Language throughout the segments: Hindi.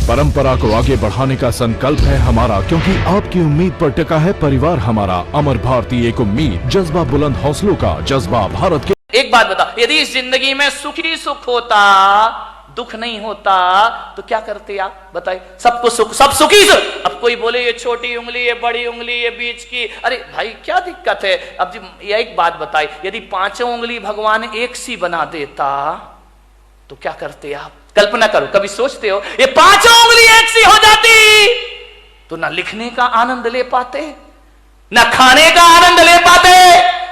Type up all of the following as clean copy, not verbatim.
परंपरा को आगे बढ़ाने का संकल्प है हमारा, क्योंकि आपकी उम्मीद पर टिका है परिवार हमारा। अमर भारती एक उम्मीद, जज्बा बुलंद हौसलों का, जज्बा भारत के। एक बात बता, यदि इस जिंदगी में सुखी सुख होता, दुख नहीं होता, तो क्या करते आप बताइए? सबको सुख, सब सुखी से। अब कोई बोले ये छोटी उंगली, ये बड़ी उंगली, ये बीच की, अरे भाई क्या दिक्कत है? अब जी एक बात बताइए, यदि पांचों उंगली भगवान एक सी बना देता तो क्या करते आप? कल्पना करो, कभी सोचते हो ये पांचों उंगली एक सी हो जाती तो ना लिखने का आनंद ले पाते, ना खाने का आनंद ले पाते,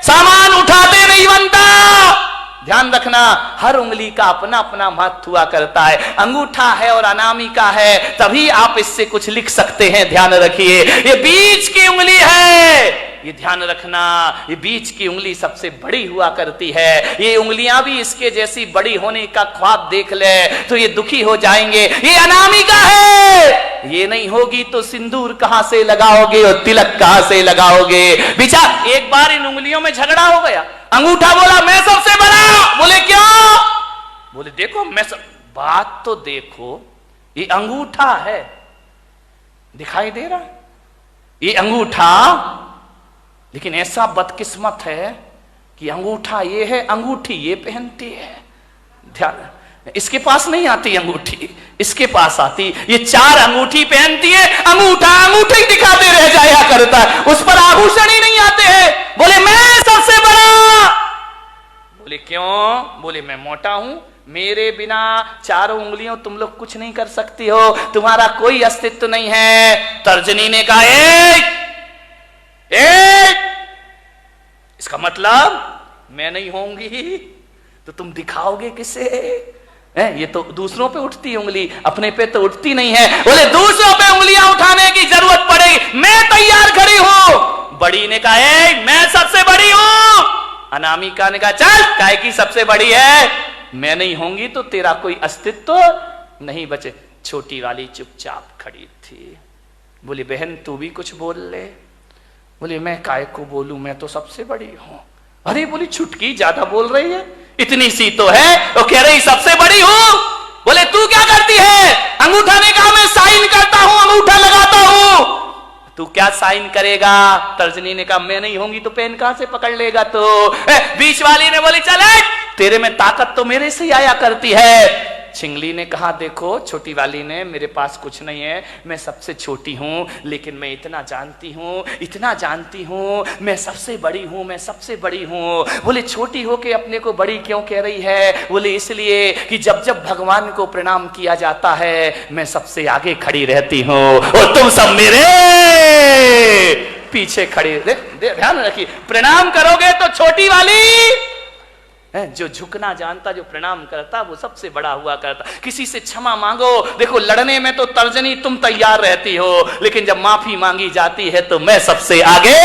सामान उठाते नहीं बनता। ध्यान रखना, हर उंगली का अपना अपना महत्व हुआ करता है। अंगूठा है और अनामिका है, तभी आप इससे कुछ लिख सकते हैं। ध्यान रखिए, ये बीच की उंगली है, ये ध्यान रखना, ये बीच की उंगली सबसे बड़ी हुआ करती है। ये उंगलियां भी इसके जैसी बड़ी होने का ख्वाब देख ले तो ये दुखी हो जाएंगे। ये अनामिका है, ये नहीं होगी तो सिंदूर कहां से लगाओगे और तिलक कहां से लगाओगे? बेचारा एक बार इन उंगलियों में झगड़ा हो गया। अंगूठा बोला मैं सबसे बड़ा। बोले क्यों? बोले देखो मैं सब। बात तो देखो, ये अंगूठा है, दिखाई दे रहा ये अंगूठा, लेकिन ऐसा बदकिस्मत है कि अंगूठा ये है, अंगूठी ये पहनती है। ध्यान, इसके पास नहीं आती अंगूठी, इसके पास आती। ये चार अंगूठी पहनती है, अंगूठा अंगूठी दिखाते रह जाया करता है, उस पर आभूषण ही नहीं आते हैं। बोले मैं सबसे बड़ा। बोले क्यों? बोले मैं मोटा हूं, मेरे बिना चारों उंगलियों तुम लोग कुछ नहीं कर सकती हो, तुम्हारा कोई अस्तित्व नहीं है। तर्जनी ने कहा एक इसका मतलब मैं नहीं होंगी तो तुम दिखाओगे किसे? ये तो दूसरों पे उठती उंगली, अपने पे तो उठती नहीं है। बोले दूसरों पे उंगलियां उठाने की जरूरत पड़ेगी, मैं तैयार खड़ी हूं। बड़ी ने कहा मैं सबसे बड़ी हूं। अनामिका ने कहा चल, काय की सबसे बड़ी है, मैं नहीं होंगी तो तेरा कोई अस्तित्व नहीं बचे। छोटी वाली चुपचाप खड़ी थी। बोली बहन तू भी कुछ बोल ले। बोले मैं काय को बोलूं, मैं तो सबसे बड़ी हूं। अरे बोली छुटकी ज्यादा बोल रही है, इतनी सी तो है, वो कह रही सबसे बड़ी हूं। बोले तू क्या करती है? अंगूठा ने कहा मैं साइन करता हूं, अंगूठा लगाता हूं। तू क्या साइन करेगा? तर्जनी ने कहा मैं नहीं होंगी तो पेन कहां से पकड़ लेगा? तो बीच वाली ने बोली चल तेरे में ताकत तो मेरे से आया करती है। छिंगली ने कहा देखो, छोटी वाली ने, मेरे पास कुछ नहीं है, मैं सबसे छोटी हूं, लेकिन मैं इतना जानती हूं, मैं सबसे बड़ी हूं, मैं सबसे बड़ी हूं। बोले छोटी होके अपने को बड़ी क्यों कह रही है? बोले इसलिए कि जब जब भगवान को प्रणाम किया जाता है मैं सबसे आगे खड़ी रहती हूं और तुम सब मेरे पीछे खड़े। ध्यान रखिए, प्रणाम करोगे तो छोटी वाली, जो झुकना जानता, जो प्रणाम करता, वो सबसे बड़ा हुआ करता। किसी से क्षमा मांगो, देखो लड़ने में तो तर्जनी तुम तैयार रहती हो, लेकिन जब माफी मांगी जाती है तो मैं सबसे आगे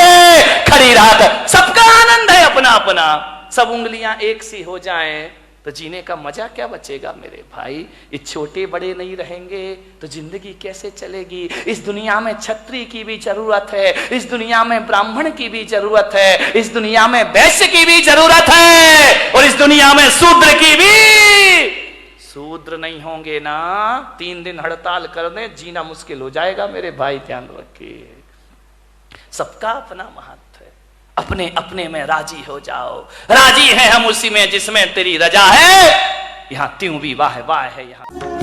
खड़ी रहा था। सबका आनंद है अपना अपना। सब उंगलियां एक सी हो जाएं तो जीने का मजा क्या बचेगा मेरे भाई? ये छोटे बड़े नहीं रहेंगे तो जिंदगी कैसे चलेगी? इस दुनिया में क्षत्रिय की भी जरूरत है, इस दुनिया में ब्राह्मण की भी जरूरत है, इस दुनिया में वैश्य की भी जरूरत है, और इस दुनिया में शूद्र की भी। शूद्र नहीं होंगे ना, 3 दिन हड़ताल कर दे, जीना मुश्किल हो जाएगा मेरे भाई। ध्यान रखिए, सबका अपना महत्व है, अपने अपने में राजी हो जाओ। राजी है हम उसी में जिसमें तेरी रजा है। यहां त्यों भी वाह वाह है यहाँ।